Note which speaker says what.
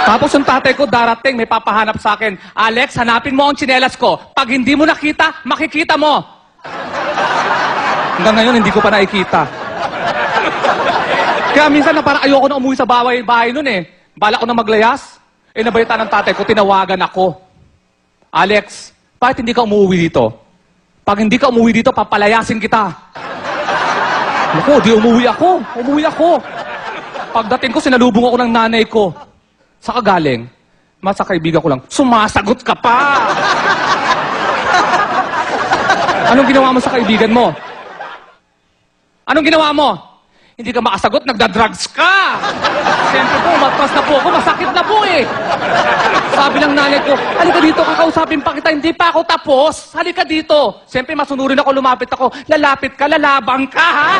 Speaker 1: Tapos yung tatay ko darating, may papahanap sa akin. Alex, hanapin mo ang tsinelas ko. Pag hindi mo nakita, makikita mo. Hanggang ngayon, hindi ko pa nakikita. Kaya minsan na parang ayoko na umuwi sa bahay nun eh. Bala ko na maglayas. Nabalita ng tatay ko, tinawagan ako. Alex, bakit hindi ka umuwi dito? Pag hindi ka umuwi dito, papalayasin kita. Naku, di umuwi ako. Umuwi ako. Pagdating ko, sinalubong ako ng nanay ko. Sa kagaling, sa kaibigan ko lang, sumasagot ka pa! Anong ginawa mo sa kaibigan mo? Anong ginawa mo? Hindi ka makasagot, nagda-drugs ka! Siyempre po, matras na po ako, masakit na po eh! Sabi ng nanay ko, halika dito, kakausapin pa kita, hindi pa ako tapos! Halika dito! Siyempre, masunurin ako, lumapit ako, lalapit ka, lalabang ka, ha?